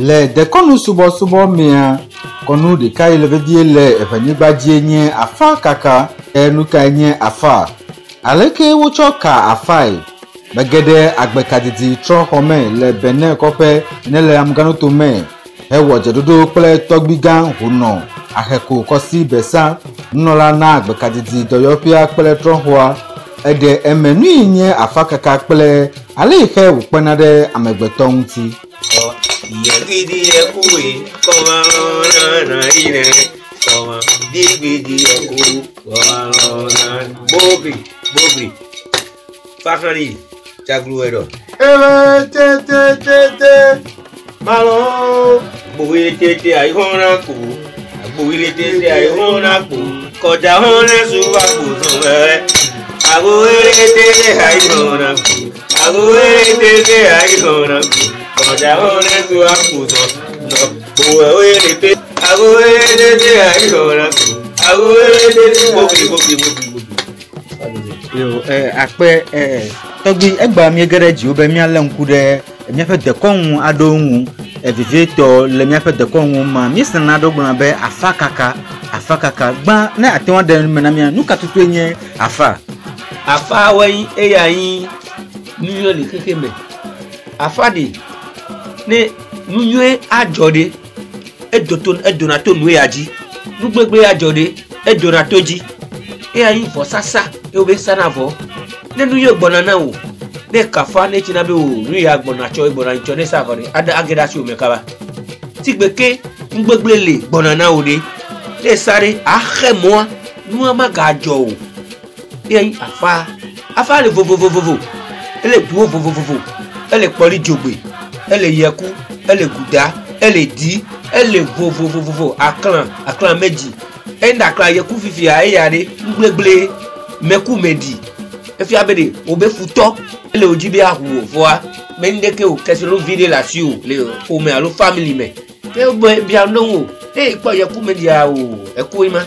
Le dekonu subo mea konu de kai le vedie le evanyigbadie nye afa kaka enuka nye afa aleke wocho ka afai begede agbekadidi tro home le bene kope ne le amgano to me ewo jedodo pele togbigan huno aheko kosi besa nnola na agbekadidi doyopia pele tro hoa ede emenu nye afa kaka pele ale ihe upenade amegbeto nti Yagidi yakui komalona ine koma digidi yaku komalona bobri fakari chagluedo te malo buwi tete ai hona ku buwi tete ai hona ku koja hona suwa ku soe abuwe tete ai hona ku abuwe tete ai hona ku koja hona suwa ku so no buwe tete abuwe tete ai hona ku abuwe tete bobri yo akpe togbi egba mi gereji obe mi ale nku de mi fe de konwu adonwu evivieto le mi fe de konwu ma mi sana dogbona be afa kaka gba na atenwa de mena mi nuka tutu enye afa wen eya yin nuyo le kekeme afa de ne nuyo ajode edonato nu yaji nugbegbe ajode edonatoji eya yin fo sasa ebe sana fo nenu yo gbona na wo ne kafa ne china be wo nu ya gbona cho igbona cho ne sa fori ada ageda si o mekaba tigbeke ngbegbele gbona na wo de le sare ahemo nu ma ga jo o eyin afa le vovovovovo ele duo vovovovo ele poli jogbe ele yeku ele guda ele di ele vovovovovo aklan meji enda aklan yeku fifi a eyade ngbegbele meku medi efi abede obe futo ele ojibe ahuwo foa mendeke o keselo vide la si o le o me alo family me ke o bia no e po yeku medi a o eku ima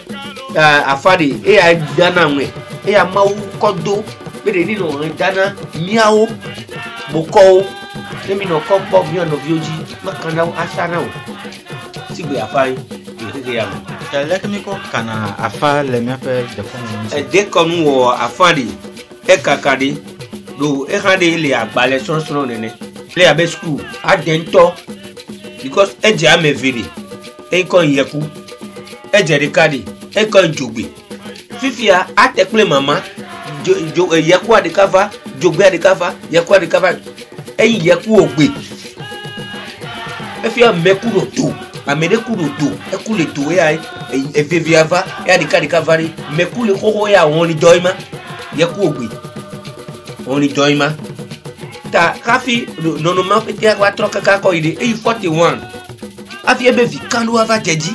afade e a dana nwe e a mawu kodo bede ni no dana miawo boko lemi no kopo bi ono bioji makana asana o sigbe afai ke ya lekmiko kana afa le mi fe de konwu de konu wo afade e kakade do e hande le agbale sonson nene le abe school adento because eje ameviri e kon yeku eje rekade e kon jogbe fifia atekle mama yeku adikava jogbe adikava yeku adikava e yeku ogbe e fia mekuro to amede kuro to e kule to e veviava e adikava mekule hoho ya won ni joima yeku ogbe oni joima ta kafi no ma pete wa troka ka ko ide e 41 afi ebe vi kanu ava jeji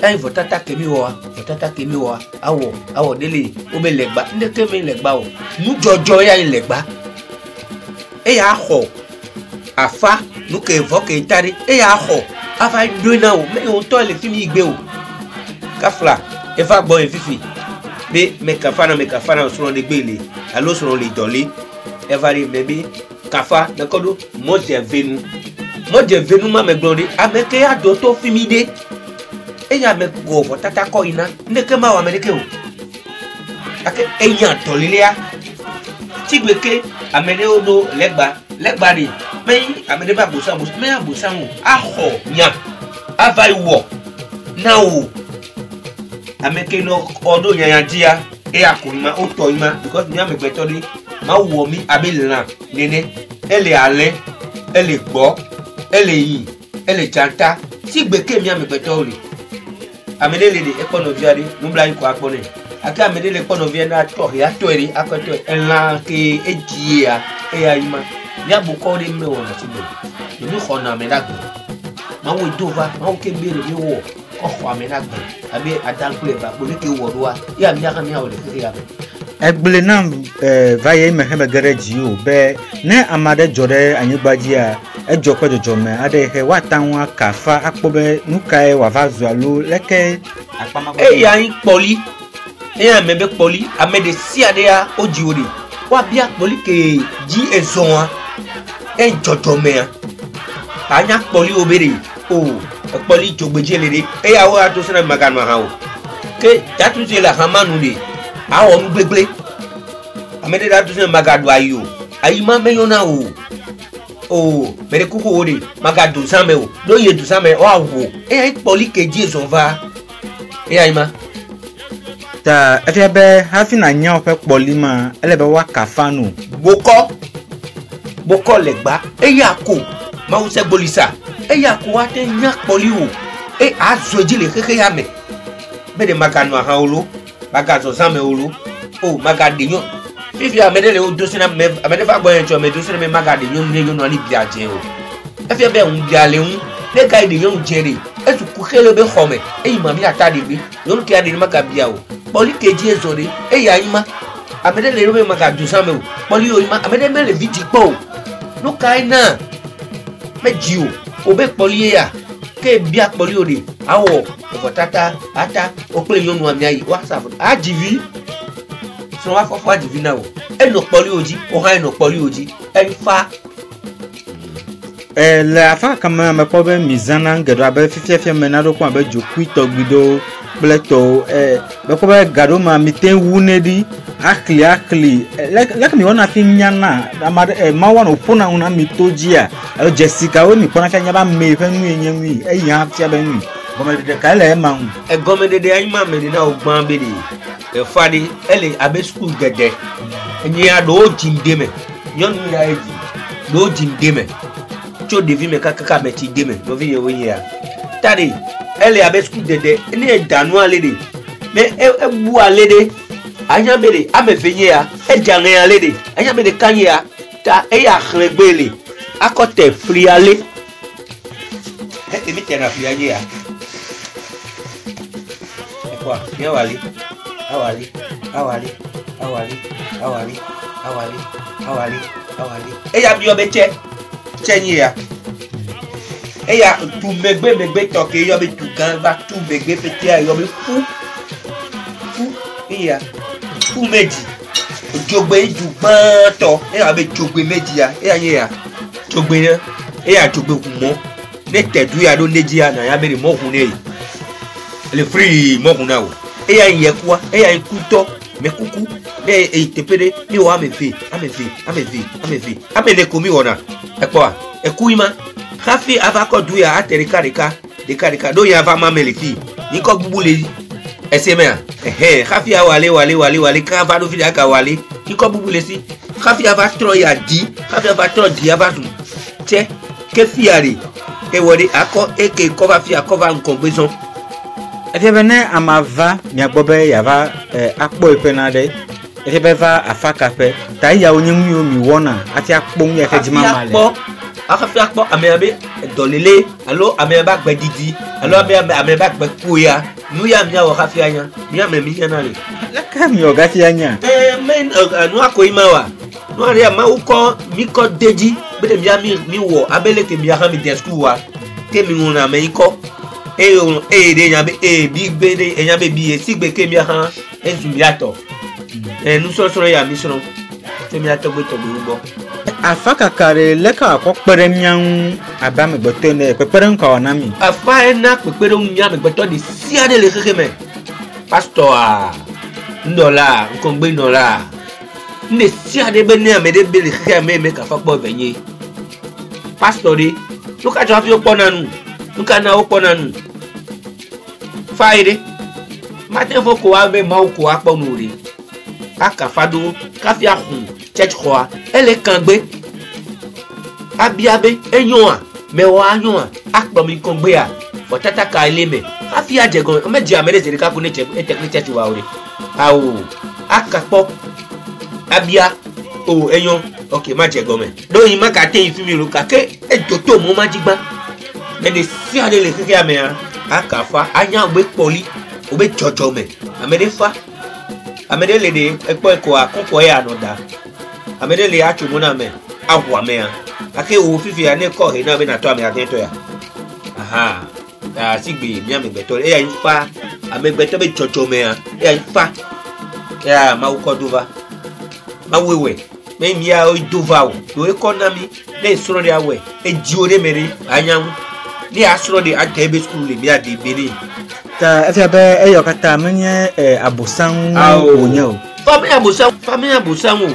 ai votata kemi wa awo dele o be legba nde kemi legba o nu jojo ya legba e ya ho afa nu ke voke tari e ya ho afa do na o me o to le fi mi igbe o kafla e fa gbo e fifi be me kafana so de gbele alo so le dole every baby kafa na kodo moje venu ma me glori ameke ado to fimide eya me go for tata ko ina ndeke ma wa meleke o ake eya tolilia tigbeke amede odo legba ri me amede ba bosa me abosa wo aho nya avai wo na o ameke no odo yanjia e akunma o to ima because mi amegbeto ni ma wo mi abelan nene ele ale ele gbo ele yin ele chanta ti gbeke mi amegbeto ri amedele de econoviade numbla iko akpone aka amedele econovia na to ya to eri akoto enla ke ejia e ya ima ya bu ko ri me wona ti be ni khona me dagbo ma wo dova ma wo ke bere mi wo ko khwa me dagbo abi adankule ba bo ke wodoa ya mi aka mi ha wo le ke ya egbele na vaye me hebe gereji o be ne amade jore anyigbaji a ejokwe jojo me ade he watanwa kafa akpobe nukai wa vazualu leke akpama e ya yin poli e ya mebe poli amede si ade ya ojiore wa bia poli ke ji ezonwa e jojo me anya kpoli obere o kpoli jogbejele de e ya wa to sena maganu ha o ke datu je la hamanu de a o nu gbegble amede datu sena magadu ayo ayi ma meyona o mere kuko ode magadu same o do ye du same o awo e ya kpoli keji ezova e ya ima ta efiabe hafi na nya ofe kpolima elebe wa kafanu boko legba e ya ko ma wo se gbolisa e ya ko wa te nya kpoli o e azoji le keke ya me be de maganu ha olo magazo same olo o magadenyo fifi amede le o dosina me amede fa gbo encho me dosina me magadenyo ne yo no ni biaje o efiabe un biale un le ga ide yo jere e tu ku khele be khome e ima mi ata de bi yo ki ade magabia o poli keji ezore e ya ima amede le robe magadu same o poli o ima amede me le vidi po no kai na meji o be poli ya ke bia poli o de awo o tata ata o pe yo nu ami ayi whatsapp ajivi so wa fofo ajivi na o e no poli oji o ha no poli oji e fa le afa kama me ko be mizana ngedo abe fifia menado ko abe jokui togbido pleto be ko be gado ma miten wunedi akli like mi wona fi nyana amade ma wona opona una mitojia Jessica we mi pona fanya ba me fa nu enyanwi eyan afia ba nu gomede de kale ma hu gomede de anyi ma me de na ogban be de e fadi ele abe school gede enyi ado jindeme yonu ya eji do jindeme cho devi me kaka me ti deme no vi yewe ya tade ele abe school gede ni e danu alede me e bu alede anya bele amefenye ya e jange alede anya bele kanye ya ta e ya khlegbele akote free ale e mi tena free anye ya e kwa ye wali awali e ya bi obeche chenye ya e ya tu megbe toke yo be tu gan ba tu megbe fete ya yo be fu e ya fu meji jogbe ju to e ya be jogbe meji ya e ya ye ya jogbe ya e ya jogbe kumo ne tedu ya do leji ya na ya be mo kun ne le free mo kun na o e ya ye kwa e ya ikuto me kuku me e tepede mi wa amefi amene komi wona e kwa e kuima khafi avako duya aterika deka do ya va mamelifi ni ko bubule esemea khafi wale ka va do fi aka wale ni ko bubule si khafi ava tro ya di khafi ava tro di ava du che ke fiari e wori ako eke ko va fi akova nko gbeson efebene amava mi agbobe yava akpo ipenade efebeva afakape ta ya onyemu yo mi wona ati akpo mi efejima male akafi akpo amebe dolele alo ameba gbedidi alo ameba gbekoya nu ya mi awo kafi anya mi amemi yana le la ka mi oga fi anya men anu akoima wa nu ari ma uko mi ko deji bede mi wo abele ke mi ha mi de school wa ke mi wona me iko de nya be big bede enya be bi sigbe ke mi ha ezumiato nu so ya mi so ke mi ato gbe to gbo afaka kare leka akopere nyan abame gboto ne pepere nka onami afa na pepere nyan me gboto di siade le keke pastor ndola nkongbe ndola ne siade be ne amede be le keke me ka fa po benye pastor de luka jo afi oponanu luka na oponanu faide mate foko wa be ma ko aponu re aka fado kafi ahun church khoa ele kangbe abiabe enyoa mewa anyoa akpomi kongbe a fotata ka eleme kafi ajegon meji amede seri ka kune church wa ore awo akapo abia o enyo okay ma jegon me do yin ma ka te ifimi ru ka ke ejoto mo ma jigba me de si ade le keke ame akafa anya ogbe poli ogbe jojo me amede fa amede le de epo eko akoko ya anoda amede le achumo na me ahwa me ya ake o fifi ane ko he na be na to ame atento ya aha sigbe mi amegbeto e ya ifa amegbeto be jojo me ya ifa ya ma uko duva ma wewe me mi a dovao do economy le soro de awe e jiore mere anyam ni asoro de atebe school le bi ade bere ta efia be eyo kata menye abosan onya o family abosan o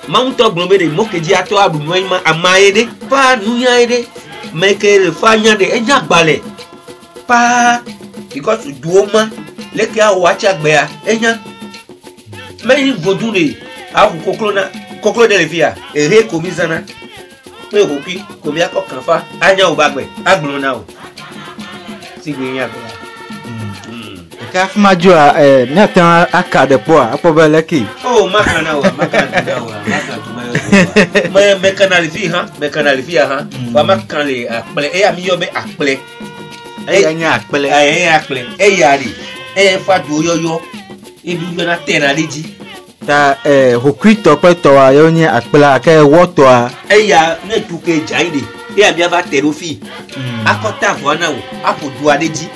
mount oglobe de mokeji ato abu ma amaede pa nunya ede make le fanya de enya gbale pa because duoma leke a wacha gbea enya me vodure a koklo de lefia ere komizana pe hopi komi akokanfa anya obagbe agbona o sigbe nya gbea ka fuma jo me atan aka de po apobe leki oh makana me kanali fi ha ba makale akple e ami yo be akple anya akple e yari e fa du yoyo e bi yo na tena leji ta hokwito peto a yo ni akpla ka woto a e ya na tuke jaide e abi aba terofi akota vona o apodu adeji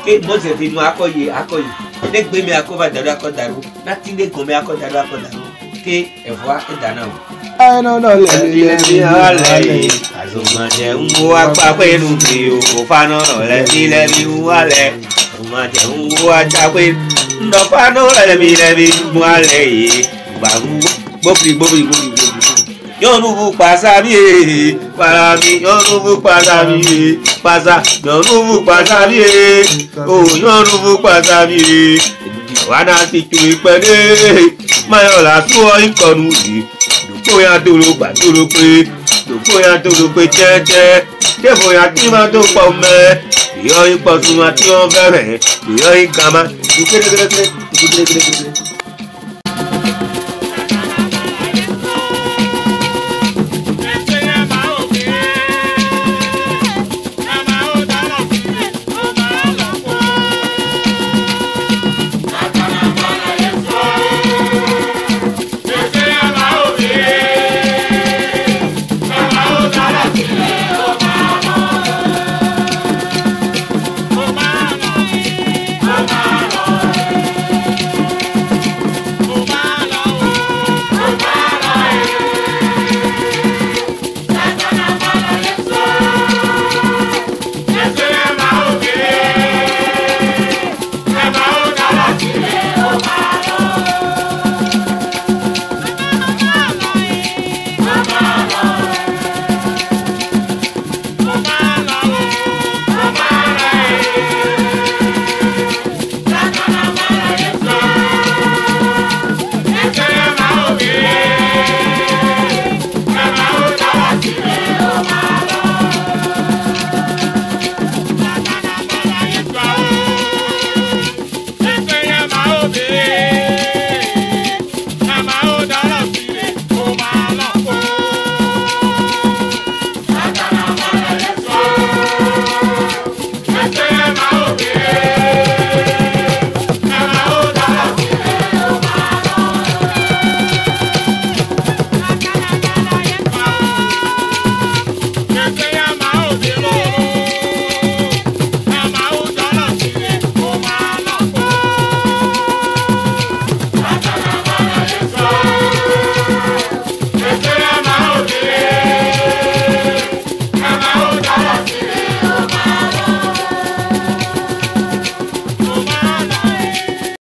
ke moze fi nu akoye ne gbe mi akova daru akodaru na tinde go mi akodaru ke ewa e dana o no le ale azuma je nwo apa pelu bi o fa no le bi wale azuma je nwo aja pe ndo fa no le bi wale ba gbobri yorubu pasa mi para mi yorubu pasa mi pasa yorubu pasa mi o yorubu pasa mi wana ti tu ipele mayola so ikonu yi dupo ya duro gba duro pe jeje debo ya ti ma to po me yo ipo tun ati o bere yo igama